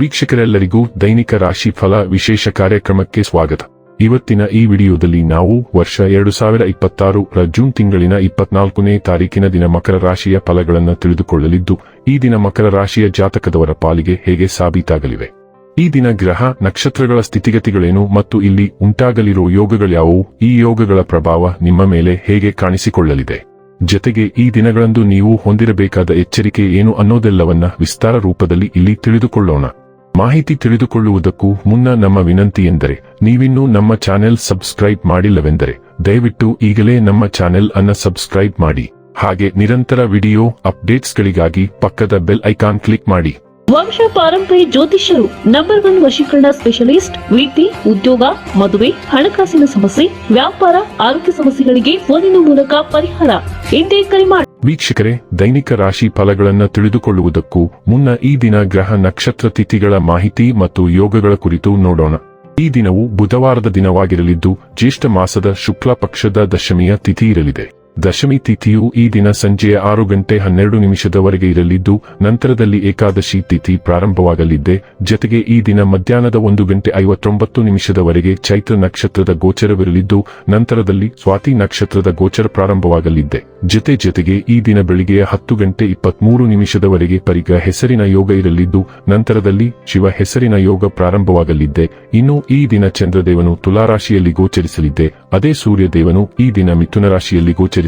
ವೀಕ್ಷಕರೆಲ್ಲರಿಗೂ ದೈನಿಕ ರಾಶಿ ಫಲ ವಿಶೇಷ ಕಾರ್ಯಕ್ರಮಕ್ಕೆ ಸ್ವಾಗತ. ಇವತ್ತಿನ ಈ ವಿಡಿಯೋದಲ್ಲಿ ನಾವು ವರ್ಷ 2026 ಜೂನ್ ತಿಂಗಳಿನ 24ನೇ ತಾರೀಕಿನ ದಿನ ಮಕರ ರಾಶಿಯ ಫಲಗಳನ್ನು ತಿಳಿದುಕೊಳ್ಳಲಿದ್ದು, ಈ ದಿನ ಮಕರ ರಾಶಿಯ ಜಾತಕದವರ ಪಾಲಿಗೆ ಹೇಗೆ ಸಾಬೀತಾಗಲಿವೆ, ಈ ದಿನ ಗ್ರಹ ನಕ್ಷತ್ರಗಳ ಸ್ಥಿತಿಗತಿಗಳೇನು ಮತ್ತು ಇಲ್ಲಿ ಉಂಟಾಗಲಿರುವ ಯೋಗಗಳ್ಯಾವುವು, ಈ ಯೋಗಗಳ ಪ್ರಭಾವ ನಿಮ್ಮ ಮೇಲೆ ಹೇಗೆ ಕಾಣಿಸಿಕೊಳ್ಳಲಿದೆ, ಜೊತೆಗೆ ಈ ದಿನಗಳಂದು ನೀವು ಹೊಂದಿರಬೇಕಾದ ಎಚ್ಚರಿಕೆ ಏನು ಅನ್ನೋದೆಲ್ಲವನ್ನ ವಿಸ್ತಾರ ರೂಪದಲ್ಲಿ ಇಲ್ಲಿ ತಿಳಿದುಕೊಳ್ಳೋಣ. ಮಾಹಿತಿ ತಿಳಿದುಕೊಳ್ಳುವುದಕ್ಕೂ ಮುನ್ನ ನಮ್ಮ ವಿನಂತಿ ಎಂದರೆ, ನೀವಿನ್ನೂ ನಮ್ಮ ಚಾನೆಲ್ ಸಬ್ಸ್ಕ್ರೈಬ್ ಮಾಡಿಲ್ಲವೆಂದರೆ ದಯವಿಟ್ಟು ಈಗಲೇ ನಮ್ಮ ಚಾನೆಲ್ ಅನ್ನು ಸಬ್ಸ್ಕ್ರೈಬ್ ಮಾಡಿ. ಹಾಗೆ ನಿರಂತರ ವಿಡಿಯೋ ಅಪ್ಡೇಟ್ಸ್ಗಳಿಗಾಗಿ ಪಕ್ಕದ ಬೆಲ್ ಐಕಾನ್ ಕ್ಲಿಕ್ ಮಾಡಿ. ವಂಶ ಪಾರಂಪರ್ಯ ಜ್ಯೋತಿಷ್ಯರು ನಂಬರ್ 1 ವಶೀಕರಣ ಸ್ಪೆಷಲಿಸ್ಟ್. ವೃತ್ತಿ, ಉದ್ಯೋಗ, ಮದುವೆ, ಹಣಕಾಸಿನ ಸಮಸ್ಯೆ, ವ್ಯಾಪಾರ, ಆರೋಗ್ಯ ಸಮಸ್ಯೆಗಳಿಗೆ ಫೋನಿನ ಮೂಲಕ ಪರಿಹಾರ. ಇಂದೇ ಕರೆ ಮಾಡಿ. ವೀಕ್ಷಕರೇ, ದೈನಿಕ ರಾಶಿ ಫಲಗಳನ್ನು ತಿಳಿದುಕೊಳ್ಳುವುದಕ್ಕೂ ಮುನ್ನ ಈ ದಿನ ಗ್ರಹ ನಕ್ಷತ್ರ ತಿಥಿಗಳ ಮಾಹಿತಿ ಮತ್ತು ಯೋಗಗಳ ಕುರಿತು ನೋಡೋಣ. ಈ ದಿನವು ಬುಧವಾರದ ದಿನವಾಗಿರಲಿದ್ದು, ಜ್ಯೇಷ್ಠ ಮಾಸದ ಶುಕ್ಲ ಪಕ್ಷದ ದಶಮಿಯ ತಿಥಿ ಇರಲಿದೆ. ದಶಮಿ ತಿಥಿಯು ಈ ದಿನ ಸಂಜೆಯ 6:12 ಇರಲಿದ್ದು, ನಂತರದಲ್ಲಿ ಏಕಾದಶಿ ತಿಥಿ ಪ್ರಾರಂಭವಾಗಲಿದ್ದೆ. ಜೊತೆಗೆ ಈ ದಿನ ಮಧ್ಯಾಹ್ನದ 1:59 ಚೈತ್ರ ನಕ್ಷತ್ರದ ಗೋಚರವಿರಲಿದ್ದು, ನಂತರದಲ್ಲಿ ಸ್ವಾತಿ ನಕ್ಷತ್ರದ ಗೋಚರ ಪ್ರಾರಂಭವಾಗಲಿದ್ದೆ. ಜೊತೆಗೆ ಈ ದಿನ ಬೆಳಿಗ್ಗೆಯ 10:23 ಪರಿಗ ಹೆಸರಿನ ಯೋಗ ಇರಲಿದ್ದು, ನಂತರದಲ್ಲಿ ಶಿವ ಹೆಸರಿನ ಯೋಗ ಪ್ರಾರಂಭವಾಗಲಿದ್ದೆ. ಇನ್ನು ಈ ದಿನ ಚಂದ್ರದೇವನು ತುಲಾರಾಶಿಯಲ್ಲಿ ಗೋಚರಿಸಲಿದ್ದೆ. ಅದೇ ಸೂರ್ಯದೇವನು ಈ ದಿನ ಮಿಥುನ ರಾಶಿಯಲ್ಲಿ ಗೋಚರಿಸಲಿದ್ದಾನೆ.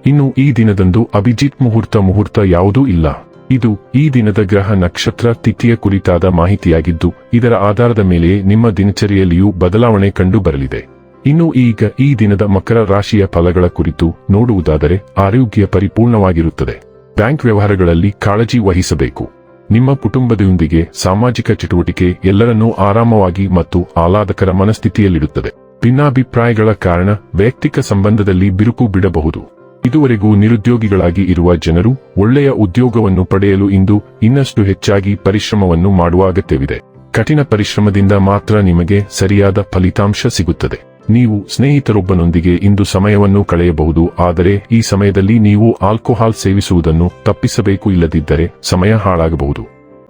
ಇನ್ನು ಈ ದಿನದಂದು ಅಭಿಜಿತ್ ಮುಹೂರ್ತ ಯಾವುದೂ ಇಲ್ಲ. ಇದು ಈ ದಿನದ ಗ್ರಹ ನಕ್ಷತ್ರ ತಿಥಿಯ ಕುರಿತಾದ ಮಾಹಿತಿಯಾಗಿದ್ದು, ಇದರ ಆಧಾರದ ಮೇಲೆ ನಿಮ್ಮ ದಿನಚರಿಯಲ್ಲಿಯೂ ಬದಲಾವಣೆ ಕಂಡು ಬರಲಿದೆ. ಇನ್ನು ಈಗ ಈ ದಿನದ ಮಕರ ರಾಶಿಯ ಫಲಗಳ ಕುರಿತು ನೋಡುವುದಾದರೆ, ಆರೋಗ್ಯ ಪರಿಪೂರ್ಣವಾಗಿರುತ್ತದೆ. ಬ್ಯಾಂಕ್ ವ್ಯವಹಾರಗಳಲ್ಲಿ ಕಾಳಜಿ ವಹಿಸಬೇಕು. ನಿಮ್ಮ ಕುಟುಂಬದೊಂದಿಗೆ ಸಾಮಾಜಿಕ ಚಟುವಟಿಕೆ ಎಲ್ಲರನ್ನೂ ಆರಾಮವಾಗಿ ಮತ್ತು ಆಹ್ಲಾದಕರ ಮನಸ್ಥಿತಿಯಲ್ಲಿಡುತ್ತದೆ. ಭಿನ್ನಾಭಿಪ್ರಾಯಗಳ ಕಾರಣ ವೈಯಕ್ತಿಕ ಸಂಬಂಧದಲ್ಲಿ ಬಿರುಕು ಬಿಡಬಹುದು. ಇದುವರೆಗೂ ನಿರುದ್ಯೋಗಿಗಳಾಗಿ ಇರುವ ಜನರು ಒಳ್ಳೆಯ ಉದ್ಯೋಗವನ್ನು ಪಡೆಯಲು ಇಂದು ಇನ್ನಷ್ಟು ಹೆಚ್ಚಾಗಿ ಪರಿಶ್ರಮವನ್ನು ಮಾಡುವ ಅಗತ್ಯವಿದೆ. ಕಠಿಣ ಪರಿಶ್ರಮದಿಂದ ಮಾತ್ರ ನಿಮಗೆ ಸರಿಯಾದ ಫಲಿತಾಂಶ ಸಿಗುತ್ತದೆ. ನೀವು ಸ್ನೇಹಿತರೊಬ್ಬನೊಂದಿಗೆ ಇಂದು ಸಮಯವನ್ನು ಕಳೆಯಬಹುದು, ಆದರೆ ಈ ಸಮಯದಲ್ಲಿ ನೀವು ಆಲ್ಕೋಹಾಲ್ ಸೇವಿಸುವುದನ್ನು ತಪ್ಪಿಸಬೇಕು, ಇಲ್ಲದಿದ್ದರೆ ಸಮಯ ಹಾಳಾಗಬಹುದು.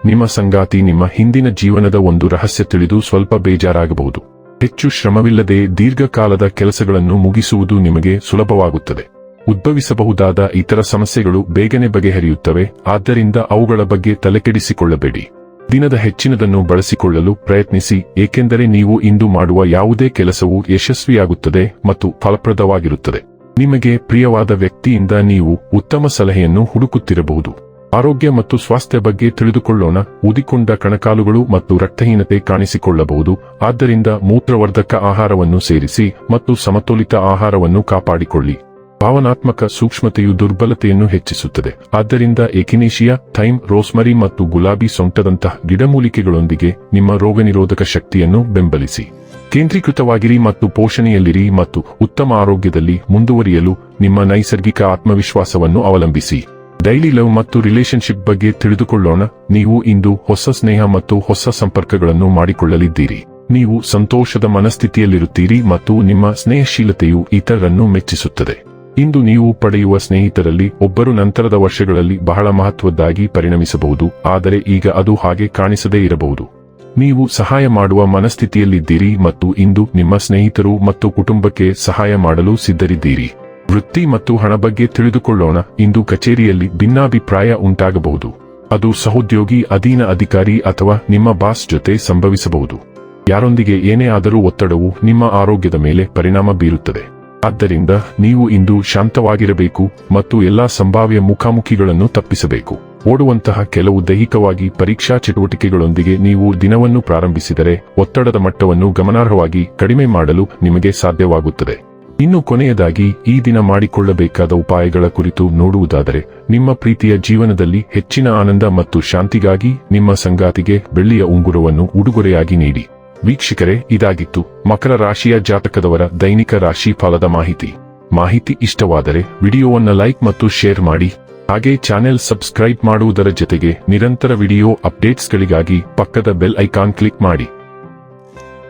ನಿಮ್ಮ ಸಂಗಾತಿ ನಿಮ್ಮ ಹಿಂದಿನ ಜೀವನದ ಒಂದು ರಹಸ್ಯ ತಿಳಿದು ಸ್ವಲ್ಪ ಬೇಜಾರಾಗಬಹುದು. ಹೆಚ್ಚು ಶ್ರಮವಿಲ್ಲದೆ ದೀರ್ಘಕಾಲದ ಕೆಲಸಗಳನ್ನು ಮುಗಿಸುವುದು ನಿಮಗೆ ಸುಲಭವಾಗುತ್ತದೆ. ಉದ್ಭವಿಸಬಹುದಾದ ಇತರ ಸಮಸ್ಯೆಗಳು ಬೇಗನೆ ಬಗೆಹರಿಯುತ್ತವೆ, ಆದ್ದರಿಂದ ಅವುಗಳ ಬಗ್ಗೆ ತಲೆಕೆಡಿಸಿಕೊಳ್ಳಬೇಡಿ. ದಿನದ ಹೆಚ್ಚಿನದನ್ನು ಬಳಸಿಕೊಳ್ಳಲು ಪ್ರಯತ್ನಿಸಿ, ಏಕೆಂದರೆ ನೀವು ಇಂದು ಮಾಡುವ ಯಾವುದೇ ಕೆಲಸವೂ ಯಶಸ್ವಿಯಾಗುತ್ತದೆ ಮತ್ತು ಫಲಪ್ರದವಾಗಿರುತ್ತದೆ. ನಿಮಗೆ ಪ್ರಿಯವಾದ ವ್ಯಕ್ತಿಯಿಂದ ನೀವು ಉತ್ತಮ ಸಲಹೆಯನ್ನು ಹುಡುಕುತ್ತಿರಬಹುದು. ಆರೋಗ್ಯ ಮತ್ತು ಸ್ವಾಸ್ಥ್ಯ ಬಗ್ಗೆ ತಿಳಿದುಕೊಳ್ಳೋಣ. ಊದಿಕೊಂಡ ಕಣಕಾಲುಗಳು ಮತ್ತು ರಕ್ತಹೀನತೆ ಕಾಣಿಸಿಕೊಳ್ಳಬಹುದು, ಆದ್ದರಿಂದ ಮೂತ್ರವರ್ಧಕ ಆಹಾರವನ್ನು ಸೇರಿಸಿ ಮತ್ತು ಸಮತೋಲಿತ ಆಹಾರವನ್ನು ಕಾಪಾಡಿಕೊಳ್ಳಿ. ಭಾವನಾತ್ಮಕ ಸೂಕ್ಷ್ಮತೆಯು ದುರ್ಬಲತೆಯನ್ನು ಹೆಚ್ಚಿಸುತ್ತದೆ, ಆದ್ದರಿಂದ ಎಕಿನೇಶಿಯಾ, ಥೈಮ್, ರೋಸ್ಮರಿ ಮತ್ತು ಗುಲಾಬಿ ಸೊಂಟದಂತಹ ಗಿಡಮೂಲಿಕೆಗಳೊಂದಿಗೆ ನಿಮ್ಮ ರೋಗನಿರೋಧಕ ಶಕ್ತಿಯನ್ನು ಬೆಂಬಲಿಸಿ. ಕೇಂದ್ರೀಕೃತವಾಗಿರಿ ಮತ್ತು ಪೋಷಣೆಯಲ್ಲಿರಿ ಮತ್ತು ಉತ್ತಮ ಆರೋಗ್ಯದಲ್ಲಿ ಮುಂದುವರಿಯಲು ನಿಮ್ಮ ನೈಸರ್ಗಿಕ ಆತ್ಮವಿಶ್ವಾಸವನ್ನು ಅವಲಂಬಿಸಿ. ಡೈಲಿ ಲವ್ ಮತ್ತು ರಿಲೇಶನ್ಶಿಪ್ ಬಗ್ಗೆ ತಿಳಿದುಕೊಳ್ಳೋಣ. ನೀವು ಇಂದು ಹೊಸ ಸ್ನೇಹ ಮತ್ತು ಹೊಸ ಸಂಪರ್ಕಗಳನ್ನು ಮಾಡಿಕೊಳ್ಳಲಿದ್ದೀರಿ. ನೀವು ಸಂತೋಷದ ಮನಸ್ಥಿತಿಯಲ್ಲಿರುತ್ತೀರಿ ಮತ್ತು ನಿಮ್ಮ ಸ್ನೇಹಶೀಲತೆಯು ಇತರರನ್ನು ಮೆಚ್ಚಿಸುತ್ತದೆ. ಇಂದು ನೀವು ಪಡೆಯುವ ಸ್ನೇಹಿತರಲ್ಲಿ ಒಬ್ಬರು ನಂತರದ ವರ್ಷಗಳಲ್ಲಿ ಬಹಳ ಮಹತ್ವದ್ದಾಗಿ ಪರಿಣಮಿಸಬಹುದು, ಆದರೆ ಈಗ ಅದು ಹಾಗೆ ಕಾಣಿಸದೇ ಇರಬಹುದು. ನೀವು ಸಹಾಯ ಮಾಡುವ ಮನಸ್ಥಿತಿಯಲ್ಲಿದ್ದೀರಿ ಮತ್ತು ಇಂದು ನಿಮ್ಮ ಸ್ನೇಹಿತರು ಮತ್ತು ಕುಟುಂಬಕ್ಕೆ ಸಹಾಯ ಮಾಡಲು ಸಿದ್ಧರಿದ್ದೀರಿ. ವೃತ್ತಿ ಮತ್ತು ಹಣ ಬಗ್ಗೆ ತಿಳಿದುಕೊಳ್ಳೋಣ. ಇಂದು ಕಚೇರಿಯಲ್ಲಿ ಭಿನ್ನಾಭಿಪ್ರಾಯ ಉಂಟಾಗಬಹುದು. ಅದು ಸಹೋದ್ಯೋಗಿ, ಅಧೀನ ಅಧಿಕಾರಿ ಅಥವಾ ನಿಮ್ಮ ಬಾಸ್ ಜೊತೆ ಸಂಭವಿಸಬಹುದು. ಯಾರೊಂದಿಗೆ ಏನೇ ಆದರೂ ಒತ್ತಡವು ನಿಮ್ಮ ಆರೋಗ್ಯದ ಮೇಲೆ ಪರಿಣಾಮ ಬೀರುತ್ತದೆ. ಆದ್ದರಿಂದ ನೀವು ಇಂದು ಶಾಂತವಾಗಿರಬೇಕು ಮತ್ತು ಎಲ್ಲಾ ಸಂಭಾವ್ಯ ಮುಖಾಮುಖಿಗಳನ್ನು ತಪ್ಪಿಸಬೇಕು. ಓಡುವಂತಹ ಕೆಲವು ದೈಹಿಕವಾಗಿ ಪರೀಕ್ಷಾ ಚಟುವಟಿಕೆಗಳೊಂದಿಗೆ ನೀವು ದಿನವನ್ನು ಪ್ರಾರಂಭಿಸಿದರೆ ಒತ್ತಡದ ಮಟ್ಟವನ್ನು ಗಮನಾರ್ಹವಾಗಿ ಕಡಿಮೆ ಮಾಡಲು ನಿಮಗೆ ಸಾಧ್ಯವಾಗುತ್ತದೆ. ಇನ್ನು ಕೊನೆಯದಾಗಿ ಈ ದಿನ ಮಾಡಿಕೊಳ್ಳಬೇಕಾದ ಉಪಾಯಗಳ ಕುರಿತು ನೋಡುವುದಾದರೆ, ನಿಮ್ಮ ಪ್ರೀತಿಯ ಜೀವನದಲ್ಲಿ ಹೆಚ್ಚಿನ ಆನಂದ ಮತ್ತು ಶಾಂತಿಗಾಗಿ ನಿಮ್ಮ ಸಂಗಾತಿಗೆ ಬೆಳ್ಳಿಯ ಉಂಗುರವನ್ನು ಉಡುಗೊರೆಯಾಗಿ ನೀಡಿ. ವೀಕ್ಷಕರೇ, ಇದಾಗಿತ್ತು ಮಕರ ರಾಶಿಯ ಜಾತಕದವರ ದೈನಿಕ ರಾಶಿ ಫಲದ ಮಾಹಿತಿ ಇಷ್ಟವಾದರೆ ವಿಡಿಯೋವನ್ನು ಲೈಕ್ ಮತ್ತು ಶೇರ್ ಮಾಡಿ. ಹಾಗೆ ಚಾನೆಲ್ ಸಬ್ಸ್ಕ್ರೈಬ್ ಮಾಡುವುದರ ಜೊತೆಗೆ ನಿರಂತರ ವಿಡಿಯೋ ಅಪ್ಡೇಟ್ಸ್ಗಳಿಗಾಗಿ ಪಕ್ಕದ ಬೆಲ್ ಐಕಾನ್ ಕ್ಲಿಕ್ ಮಾಡಿ.